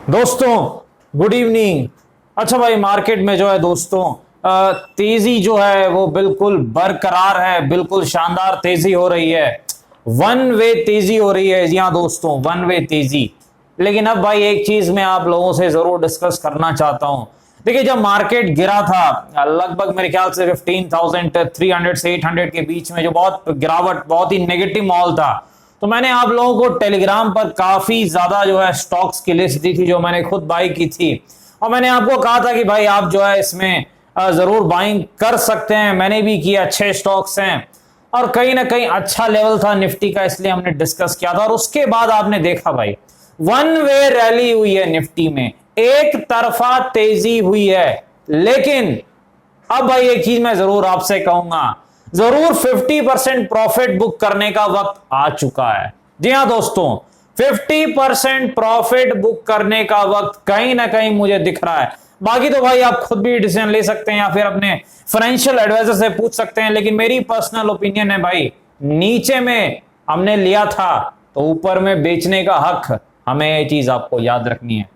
दोस्तों good evening. अच्छा भाई, मार्केट में जो है दोस्तों तेजी जो है वो बिल्कुल बरकरार है, बिल्कुल शानदार तेजी हो रही है। वन वे तेजी हो रही है। जी हाँ दोस्तों, वन वे तेजी। लेकिन अब भाई एक चीज मैं आप लोगों से जरूर डिस्कस करना चाहता हूं। देखिए, जब मार्केट गिरा था लगभग मेरे ख्याल से 15,300 से 800 के बीच में, जो बहुत गिरावट, बहुत ही नेगेटिव माहौल था, तो मैंने आप लोगों को टेलीग्राम पर काफी ज्यादा जो है स्टॉक्स की लिस्ट दी थी जो मैंने खुद बाई की थी। और मैंने आपको कहा था कि भाई आप जो है इसमें जरूर बाइंग कर सकते हैं। मैंने भी किया, अच्छे स्टॉक्स हैं और कहीं ना कहीं अच्छा लेवल था निफ्टी का, इसलिए हमने डिस्कस किया था। और उसके बाद आपने देखा भाई वन वे रैली हुई है निफ्टी में, एक तरफा तेजी हुई है। लेकिन अब भाई एक चीज मैं जरूर आपसे कहूंगा, जरूर 50% प्रॉफिट बुक करने का वक्त आ चुका है। जी हां दोस्तों, 50% प्रॉफिट बुक करने का वक्त कहीं ना कहीं मुझे दिख रहा है। बाकी तो भाई आप खुद भी डिसीजन ले सकते हैं या फिर अपने फाइनेंशियल एडवाइजर से पूछ सकते हैं। लेकिन मेरी पर्सनल ओपिनियन है भाई, नीचे में हमने लिया था तो ऊपर में बेचने का हक हमें, ये चीज आपको याद रखनी है।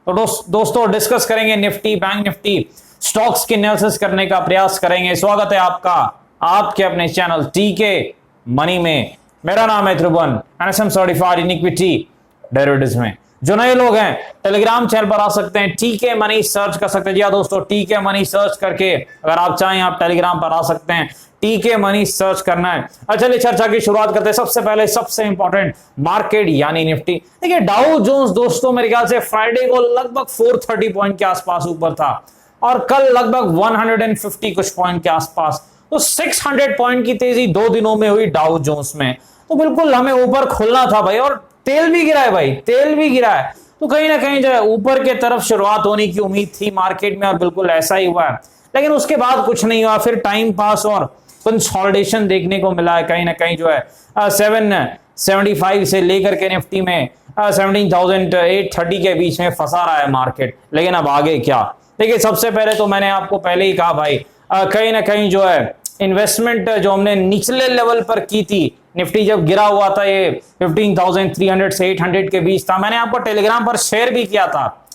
तो दोस्तों डिस्कस करेंगे निफ्टी, बैंक निफ्टी, स्टॉक्स की एनालिसिस करने का प्रयास करेंगे। स्वागत है आपका आपके अपने चैनल टीके मनी में। मेरा नाम है Tribhuvan, NSM certified in equity derivatives में। जो नए लोग हैं टेलीग्राम चैनल पर आ सकते हैं, टीके मनी सर्च कर सकते हैं। जी हाँ दोस्तों, टीके मनी सर्च करके अगर आप चाहें आप टेलीग्राम पर आ सकते हैं। टीके मनी सर्च करना है। अच्छा चलिए चर्चा की शुरुआत करते हैं। सबसे पहले सबसे इंपॉर्टेंट मार्केट यानी निफ्टी। देखिए डाउ जोन्स दोस्तों मेरे ख्याल से फ्राइडे को लगभग 430 पॉइंट के आसपास ऊपर था और कल लगभग 150 कुछ पॉइंट के आसपास। तो 600 पॉइंट की तेजी 2 दिनों में हुई डाउ जोन्स में। तो बिल्कुल हमें ऊपर खुलना था भाई, और तेल भी गिरा है भाई, तेल भी गिरा है। तो कहीं ना कहीं जो है ऊपर के तरफ शुरुआत होने की उम्मीद थी मार्केट में और बिल्कुल ऐसा ही हुआ है। लेकिन उसके बाद कुछ नहीं हुआ, फिर टाइम पास और कंसोलिडेशन देखने को मिला है। कहीं ना कहीं जो है 775 से लेकर के निफ्टी में 17,830 के बीच में फंसा रहा है मार्केट। लेकिन अब आगे क्या? देखिए सबसे पहले तो मैंने आपको पहले ही कहा भाई, कहीं ना कहीं जो है इन्वेस्टमेंट जो हमने निचले लेवल पर की थी, निफ्टी जब गिरा हुआ था ये 15,300 से 800 के बीच था, मैंने आपको टेलीग्राम पर शेयर भी किया था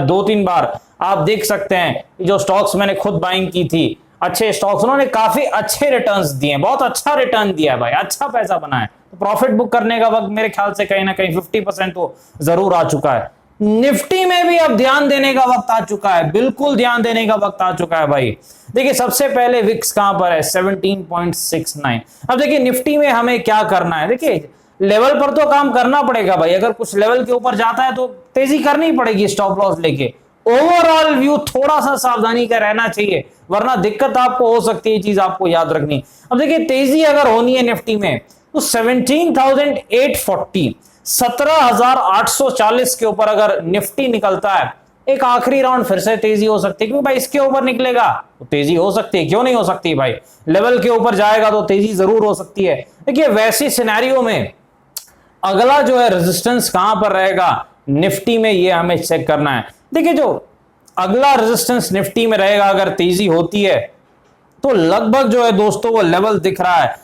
2-3 बार। आप देख सकते हैं जो स्टॉक्स मैंने खुद बाइंग की थी, अच्छे स्टॉक्स, उन्होंने काफी अच्छे रिटर्न्स दिए, बहुत अच्छा रिटर्न दिया भाई, अच्छा पैसा बना है। तो प्रॉफिट बुक करने का वक्त मेरे ख्याल से कहीं ना कहीं 50% तो जरूर आ चुका है। निफ्टी में भी अब ध्यान देने का वक्त आ चुका है, बिल्कुल ध्यान देने का वक्त आ चुका है भाई। देखिए सबसे पहले विक्स कहां पर है? 17.69। अब देखिए निफ्टी में हमें क्या करना है, देखिए लेवल पर तो काम करना पड़ेगा भाई। अगर कुछ लेवल के ऊपर जाता है तो तेजी करनी पड़ेगी स्टॉप लॉस लेके। ओवरऑल व्यू थोड़ा सा सावधानी का रहना चाहिए, वरना दिक्कत आपको हो सकती है, चीज आपको याद रखनी। अब देखिए तेजी अगर होनी है निफ्टी में तो 17,840, 17,840 के ऊपर अगर निफ्टी निकलता है, एक आखिरी राउंड फिर से तेजी हो सकती है। क्योंकि भाई इसके ऊपर निकलेगा तो तेजी हो सकती है, क्यों नहीं हो सकती भाई? लेवल के ऊपर जाएगा तो तेजी जरूर हो सकती है। देखिए वैसी सिनेरियो में अगला जो है रेजिस्टेंस कहां पर रहेगा निफ्टी में, ये हमें चेक करना है। देखिए जो अगला रेजिस्टेंस निफ्टी में रहेगा अगर तेजी होती है तो लगभग जो है दोस्तों वो लेवल दिख रहा है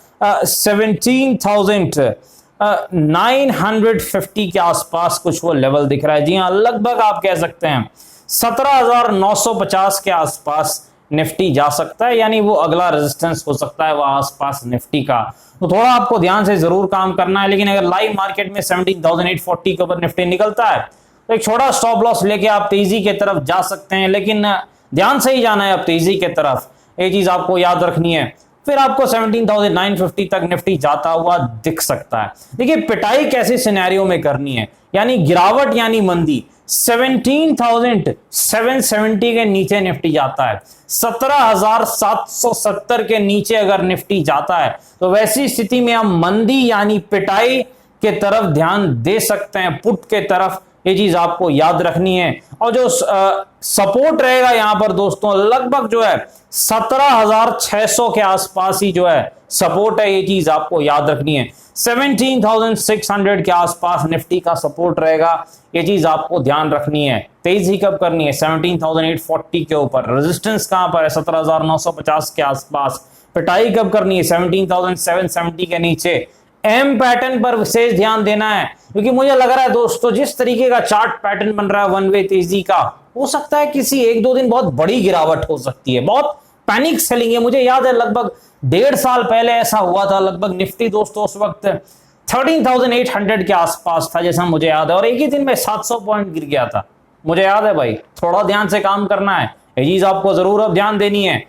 17,950 के आसपास कुछ वो लेवल दिख रहा है। जी हाँ, लगभग आप कह सकते हैं 17,950 के आसपास निफ्टी जा सकता है, यानी वो अगला रेजिस्टेंस हो सकता है वो आसपास निफ्टी का। तो थोड़ा आपको ध्यान से जरूर काम करना है। लेकिन अगर लाइव मार्केट में 17,840 के ऊपर निफ्टी निकलता है तो एक छोटा स्टॉप लॉस लेके आप तेजी के तरफ जा सकते हैं, लेकिन ध्यान से ही जाना है अब तेजी के तरफ, ये चीज आपको याद रखनी है। फिर आपको 17,950 तक निफ्टी जाता हुआ दिख सकता है। देखिए पिटाई कैसे सिनेरियो में करनी है, यानी गिरावट यानी मंदी। 17,770 के नीचे निफ्टी जाता है, 17,770 के नीचे अगर निफ्टी जाता है तो वैसी स्थिति में हम मंदी यानी पिटाई के तरफ ध्यान दे सकते हैं, पुट के तरफ। ये चीज आपको याद रखनी है। और जो सपोर्ट रहेगा यहां पर दोस्तों लगभग जो है 17,600 के आसपास ही जो है सपोर्ट है, ये चीज आपको याद रखनी है। 17,600 के आसपास निफ्टी का सपोर्ट रहेगा, ये चीज आपको ध्यान रखनी है। तेजी कब करनी है? 17,840 के ऊपर। रेजिस्टेंस कहां पर है? 17,950 के आसपास। पिटाई कब करनी है? 17,770 के नीचे। एम पैटर्न पर विशेष ध्यान देना है, क्योंकि मुझे लग रहा है दोस्तों जिस तरीके का चार्ट पैटर्न बन रहा है वन वे तेजी का, हो सकता है किसी एक दो दिन बहुत बड़ी गिरावट हो सकती है, बहुत पैनिक सेलिंग है। मुझे याद है लगभग 1.5 साल पहले ऐसा हुआ था, लगभग निफ्टी दोस्तों उस वक्त 13,800 के आसपास था जैसा मुझे याद है, और एक ही दिन में 700 पॉइंट गिर गया था। मुझे याद है भाई, थोड़ा ध्यान से काम करना है, ये चीज आपको जरूर अब ध्यान देनी है।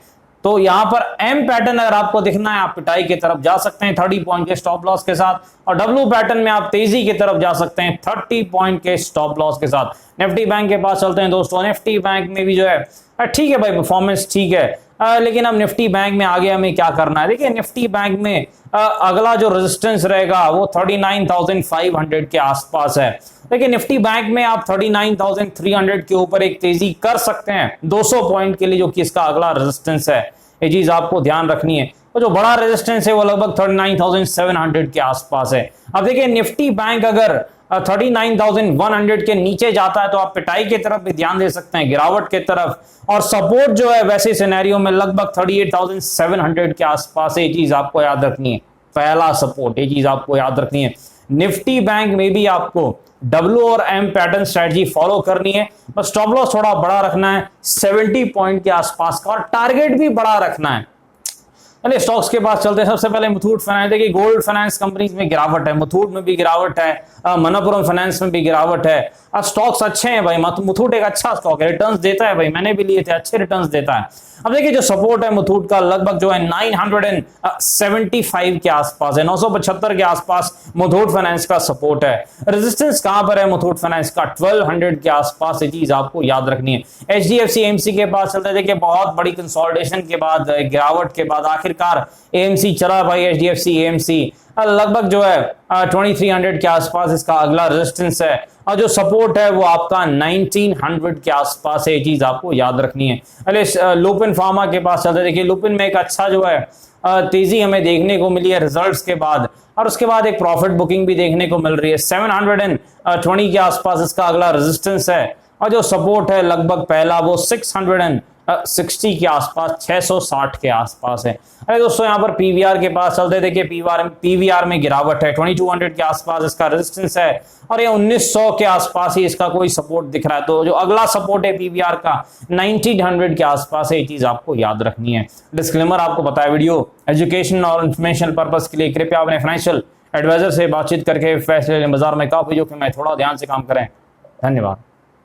तो यहां पर एम पैटर्न अगर आपको दिखना है, आप पिटाई की तरफ जा सकते हैं 30 पॉइंट के स्टॉप लॉस के साथ, और डब्ल्यू पैटर्न में आप तेजी की तरफ जा सकते हैं 30 पॉइंट के स्टॉप लॉस के साथ। निफ्टी बैंक के पास चलते हैं दोस्तों। निफ्टी बैंक में भी जो है ठीक है भाई, परफॉर्मेंस ठीक है, लेकिन अब निफ्टी बैंक में आगे हमें क्या करना है। देखिए निफ्टी बैंक में अगला जो रेजिस्टेंस रहेगा वो 39,500 के आसपास है। देखिए निफ्टी बैंक में आप 39,300 के ऊपर एक तेजी कर सकते हैं 200 पॉइंट के लिए, जो कि इसका अगला रेजिस्टेंस है। ये चीज आपको ध्यान रखनी है। तो जो बड़ा रेजिस्टेंस है वो लगभग 39,700 के आसपास है। अब देखिए निफ्टी बैंक अगर 39,100 के नीचे जाता है तो आप पिटाई की तरफ भी ध्यान दे सकते हैं, गिरावट की तरफ, और सपोर्ट जो है वैसे सिनेरियो में लगभग 38,700 के आसपास है। ये चीज आपको याद रखनी है, पहला सपोर्ट, ये चीज आपको याद रखनी है। निफ्टी बैंक में भी आपको डब्ल्यू और एम पैटर्न स्ट्रेटजी फॉलो करनी है, बस स्टॉप लॉस थोड़ा बड़ा रखना है 70 पॉइंट के आसपास का, और टारगेट भी बड़ा रखना है। चलिए स्टॉक्स के पास चलते हैं। सबसे पहले मुथूट फाइनेंस। देखिए गोल्ड फाइनेंस कंपनीज में गिरावट है, मुथूट में भी गिरावट है, मनप्पुरम फाइनेंस में भी गिरावट है। अब स्टॉक्स अच्छे हैं भाई, मुथूट एक अच्छा स्टॉक है, रिटर्न्स देता है भाई, मैंने भी लिए थे, अच्छे रिटर्न्स देता है। अब देखिए जो सपोर्ट है मुथूट का लगभग जो है 975 के आसपास है, 975 के आसपास मुथूट फाइनेंस का सपोर्ट है। रेजिस्टेंस कहां पर है मुथूट फाइनेंस का? 1200 के आसपास। ये चीज आपको याद रखनी है। एचडीएफसी एएमसी के पास चलते हैं। देखिए बहुत बड़ी कंसोलिडेशन के बाद, गिरावट के बाद आखिरकार एएमसी चला भाई, एचडीएफसी एएमसी लगभग जो है 2300 के आसपास इसका अगला रेजिस्टेंस है, और जो सपोर्ट है वो आपका 1900 के आसपास है। ये चीज आपको याद रखनी है। अरे लुपिन फार्मा के पास चलते, देखिए लुपिन में एक अच्छा जो है तेजी हमें देखने को मिली है रिजल्ट्स के बाद, और उसके बाद एक प्रॉफिट बुकिंग भी देखने को मिल रही है। 720 के आसपास इसका अगला रेजिस्टेंस है, और जो सपोर्ट है लगभग पहला वो 660 के आसपास, 660 के आसपास है। अरे दोस्तों यहाँ पर पीवीआर के पास चलते, देखिए पीवीआर में गिरावट है, 2200 के आसपास इसका रेजिस्टेंस है, और ये 1900 के आसपास ही इसका कोई सपोर्ट दिख रहा है। तो जो अगला सपोर्ट है पीवीआर का 1900 के आसपास है। ये चीज आपको याद रखनी है। डिस्क्लेमर आपको बताया, वीडियो एजुकेशन और इंफॉर्मेशन पर्पस के लिए, कृपया अपने फाइनेंशियल एडवाइजर से बातचीत करके फैसले लें। बाजार में काफी जोखिम है, थोड़ा ध्यान से काम करें। धन्यवाद।